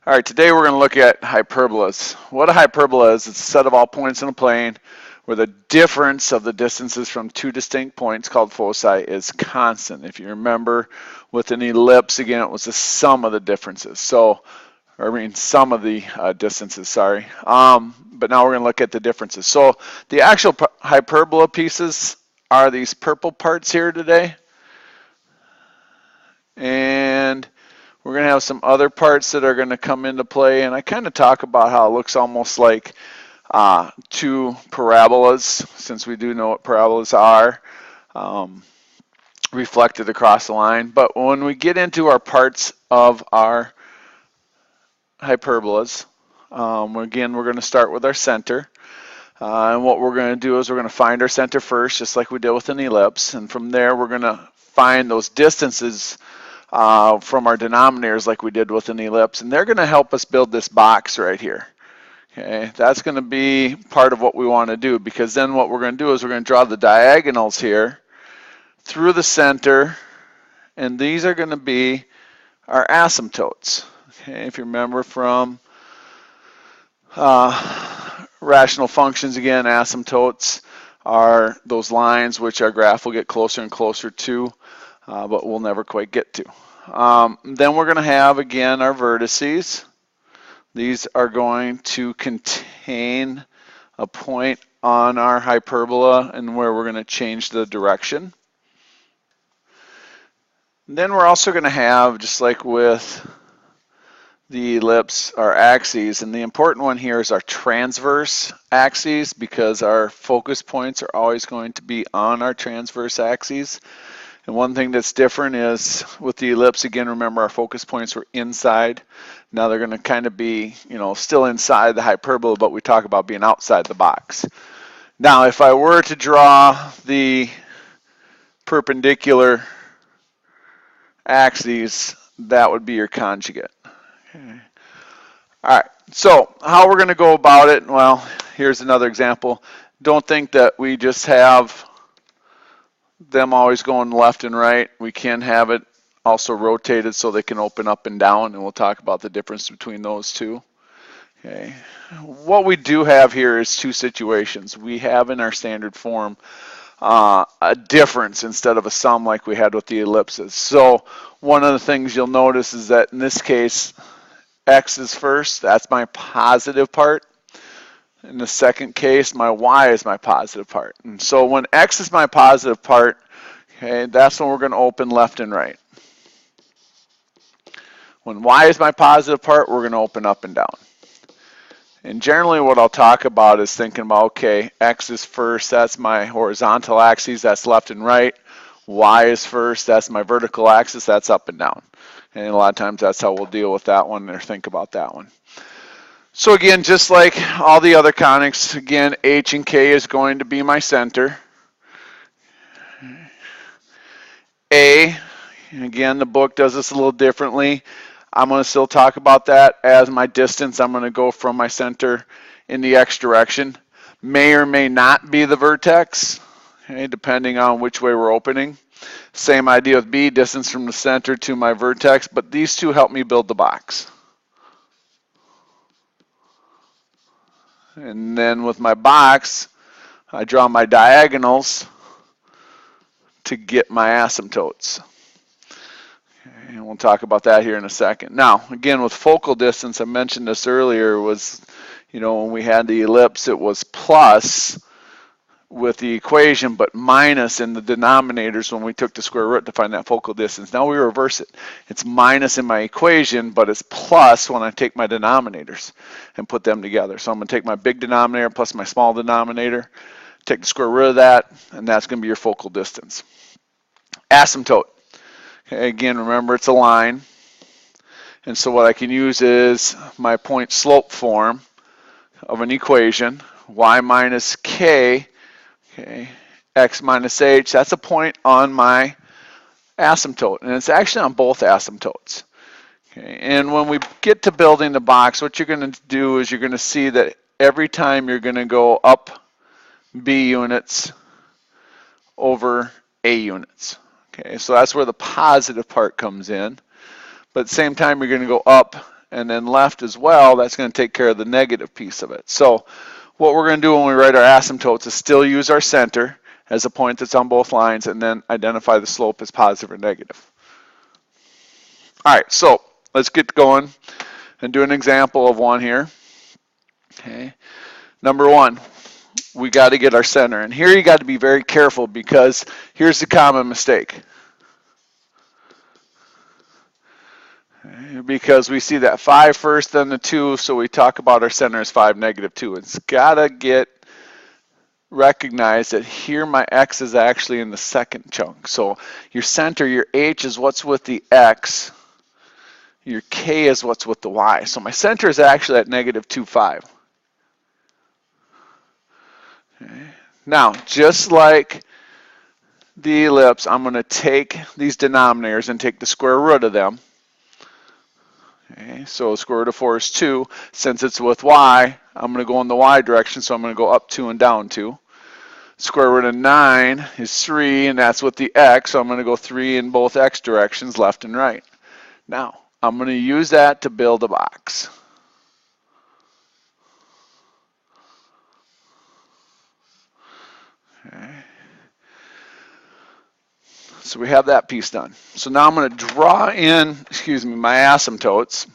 All right, today we're going to look at hyperbolas. What a hyperbola is, it's a set of all points in a plane where the difference of the distances from two distinct points called foci is constant. If you remember with an ellipse, again, it was the sum of the differences. Sum of the distances, sorry. But now we're going to look at the differences. So the actual hyperbola pieces are these purple parts here today. And we're going to have some other parts that are going to come into play, and I kind of talk about how it looks almost like two parabolas, since we do know what parabolas are, reflected across the line. But when we get into our parts of our hyperbolas, again, we're going to start with our center. And what we're going to do is we're going to find our center first, just like we did with an ellipse. And from there, we're going to find those distances from our denominators like we did with an ellipse, and they're going to help us build this box right here. Okay, that's going to be part of what we want to do, because then what we're going to do is we're going to draw the diagonals here through the center, and these are going to be our asymptotes. Okay, if you remember from rational functions, again, asymptotes are those lines which our graph will get closer and closer to, but we'll never quite get to. Then we're going to have, again, our vertices. These are going to contain a point on our hyperbola and where we're going to change the direction. Then we're also going to have, just like with the ellipse, our axes, and the important one here is our transverse axes, because our focus points are always going to be on our transverse axes. And one thing that's different is with the ellipse, again, remember our focus points were inside. Now they're going to kind of be, still inside the hyperbola, but we talk about being outside the box. Now, if I were to draw the perpendicular axes, that would be your conjugate. Okay. All right, so how we're going to go about it, well, here's another example. Don't think that we just have them always going left and right. We can have it also rotated so they can open up and down, and we'll talk about the difference between those two. Okay. What we do have here is two situations. We have in our standard form a difference instead of a sum like we had with the ellipses. So one of the things you'll notice is that in this case, x is first. That's my positive part. In the second case, my y is my positive part. And so when x is my positive part, okay, that's when we're going to open left and right. When y is my positive part, we're going to open up and down. And generally what I'll talk about is thinking about, okay, x is first, that's my horizontal axis, that's left and right. Y is first, that's my vertical axis, that's up and down. And a lot of times that's how we'll deal with that one or think about that one. So again, just like all the other conics, again, H and K is going to be my center. A, again, the book does this a little differently. I'm going to still talk about that as my distance. I'm going to go from my center in the x direction. May or may not be the vertex, okay, depending on which way we're opening. Same idea with B, distance from the center to my vertex, but these two help me build the box. And then with my box, I draw my diagonals to get my asymptotes. Okay, and we'll talk about that here in a second. Now, again, with focal distance, I mentioned this earlier, was, when we had the ellipse, it was plus with the equation, but minus in the denominators when we took the square root to find that focal distance. Now we reverse it. It's minus in my equation, but it's plus when I take my denominators and put them together. So I'm going to take my big denominator plus my small denominator, take the square root of that, and that's going to be your focal distance. Asymptote. Okay, again, remember it's a line. And so what I can use is my point slope form of an equation, y minus k, okay, x minus h, that's a point on my asymptote, and it's actually on both asymptotes. Okay, and when we get to building the box, what you're going to do is you're going to see that every time you're going to go up b units over a units. Okay, so that's where the positive part comes in. But at the same time, you're going to go up and then left as well, that's going to take care of the negative piece of it. So what we're going to do when we write our asymptotes is still use our center as a point that's on both lines, and then identify the slope as positive or negative. All right, so let's get going and do an example of one here. Okay, number one, we got to get our center. And here you got to be very careful, because here's the common mistake. Okay, because we see that 5 first, then the 2, so we talk about our center as 5, negative 2. It's got to get recognized that here my x is actually in the second chunk. So your center, your h is what's with the x. Your k is what's with the y. So my center is actually at negative 2, 5. Okay. Now, just like the ellipse, I'm going to take these denominators and take the square root of them. Okay, so square root of 4 is 2. Since it's with y, I'm going to go in the y direction, so I'm going to go up 2 and down 2. Square root of 9 is 3, and that's with the x, so I'm going to go 3 in both x directions, left and right. Now, I'm going to use that to build a box. Okay. So we have that piece done. So now I'm going to draw in, my asymptotes.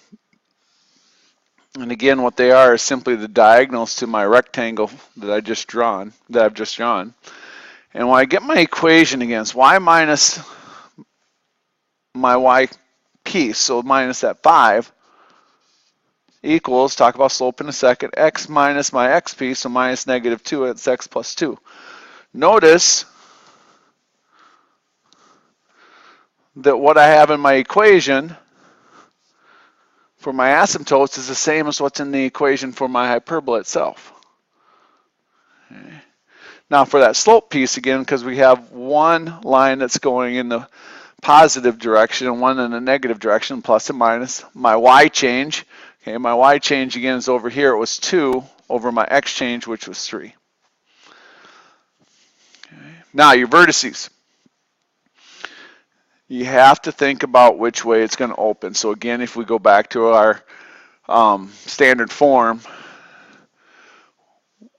And again, what they are is simply the diagonals to my rectangle that I've just drawn. And when I get my equation against y minus my y piece, so minus that 5, equals, talk about slope in a second, x minus my x piece, so minus negative 2, it's x plus 2. Notice that what I have in my equation for my asymptotes is the same as what's in the equation for my hyperbola itself. Okay. Now for that slope piece, again, because we have one line that's going in the positive direction and one in the negative direction, plus and minus, my y change, okay, my y change again is over here, it was 2 over my x change, which was 3. Okay. Now your vertices. You have to think about which way it's going to open. So again, if we go back to our standard form,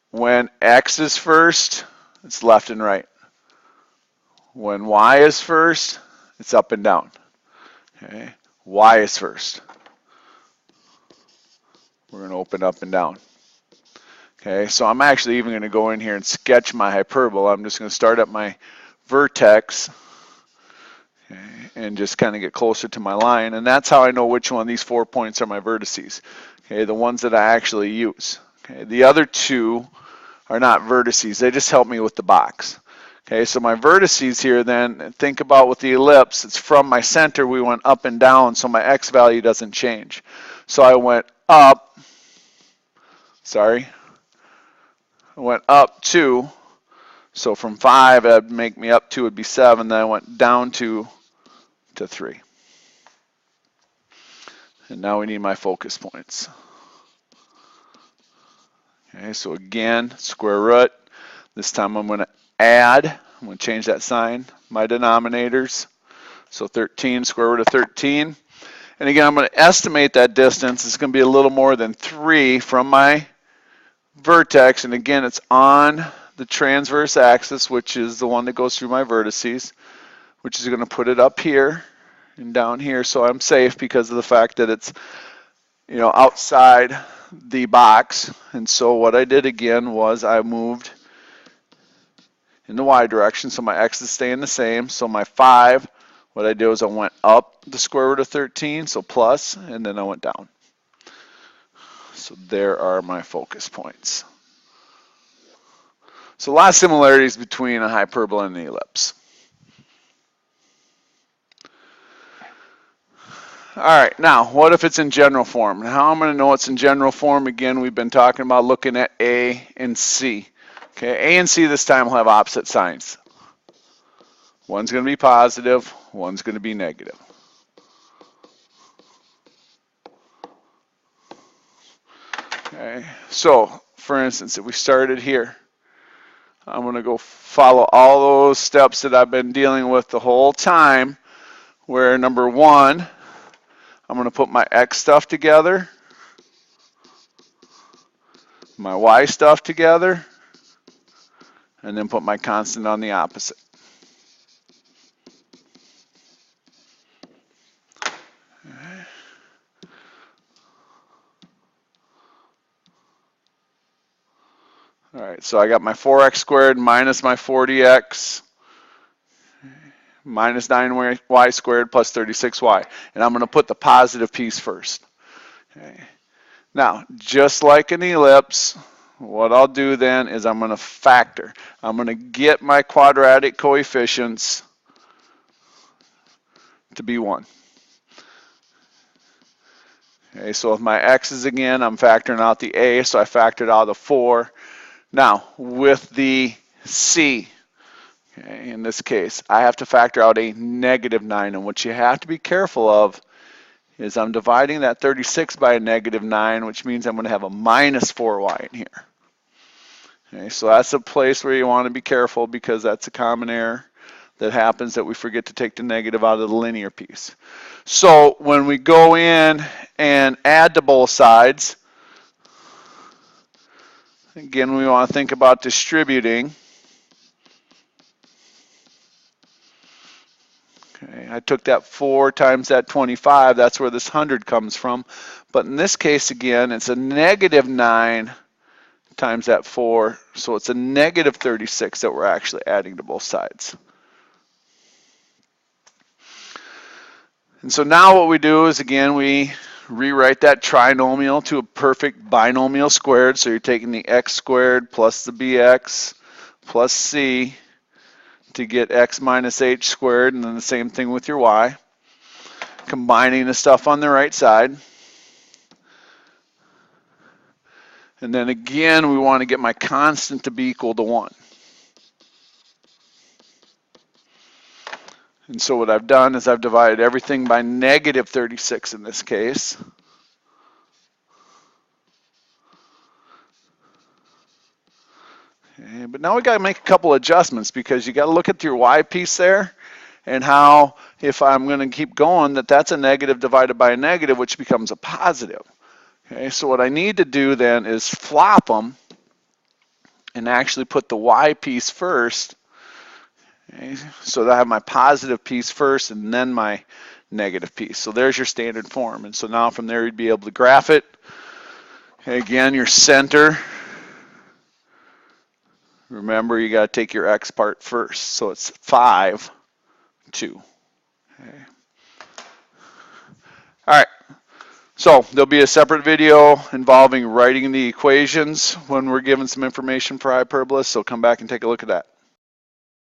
when x is first, it's left and right. When y is first, it's up and down. Okay, y is first. We're going to open up and down. Okay, so I'm actually even going to go in here and sketch my hyperbola. I'm just going to start at my vertex. Okay, and just kind of get closer to my line, and that's how I know which one of these 4 points are my vertices. Okay, the ones that I actually use. Okay, the other 2 are not vertices, they just help me with the box. Okay, so my vertices here then, think about with the ellipse, it's from my center, we went up and down, so my x value doesn't change. So I went up, I went up 2, so from 5, that'd make me up 2 would be 7, then I went down 2 to 3. And now we need my focus points. Okay, so again, square root. This time I'm going to add, I'm going to change that sign, my denominators. So 13, square root of 13. And again, I'm going to estimate that distance. It's going to be a little more than 3 from my vertex. And again, it's on the transverse axis, which is the one that goes through my vertices, which is going to put it up here and down here, so I'm safe because of the fact that it's, outside the box. And so what I did again was I moved in the y direction, so my x is staying the same. So my 5, what I did was I went up the square root of 13, so plus, and then I went down. So there are my focus points. So a lot of similarities between a hyperbola and the ellipse. All right, now, what if it's in general form? And how I'm going to know it's in general form, again, we've been talking about looking at A and C. Okay, A and C this time will have opposite signs. One's going to be positive, one's going to be negative. Okay, so, for instance, if we started here, I'm going to go follow all those steps that I've been dealing with the whole time, where number 1, I'm going to put my x stuff together, my y stuff together, and then put my constant on the opposite. All right, so I got my 4x squared minus my 40x minus 9y squared plus 36y. And I'm going to put the positive piece first. Okay. Now, just like an ellipse, what I'll do then is I'm going to factor. I'm going to get my quadratic coefficients to be 1. Okay, so with my x's again, I'm factoring out the a, so I factored out the 4. Now, with the c, okay, in this case, I have to factor out a negative 9, and what you have to be careful of is I'm dividing that 36 by a negative 9, which means I'm going to have a minus 4y in here. Okay, so that's a place where you want to be careful because that's a common error that happens, that we forget to take the negative out of the linear piece. So when we go in and add to both sides, again, we want to think about distributing. Okay, I took that 4 times that 25, that's where this 100 comes from. But in this case, again, it's a negative 9 times that 4, so it's a negative 36 that we're actually adding to both sides. And so now what we do is, again, we rewrite that trinomial to a perfect binomial squared. So you're taking the x squared plus the bx plus c to get x minus h squared, and then the same thing with your y. Combining the stuff on the right side. And then again, we want to get my constant to be equal to 1. And so what I've done is I've divided everything by negative 36 in this case. Okay, but now we got to make a couple adjustments because you got to look at your y piece there and how, if I'm going to keep going, that's a negative divided by a negative, which becomes a positive. Okay, so what I need to do then is flop them and actually put the y piece first. Okay, so that I have my positive piece first and then my negative piece. So there's your standard form. And so now from there you'd be able to graph it. Okay, again, your center. Remember, you got to take your x part first. So it's 5, 2. Okay. All right. So there'll be a separate video involving writing the equations when we're given some information for hyperbola. So come back and take a look at that.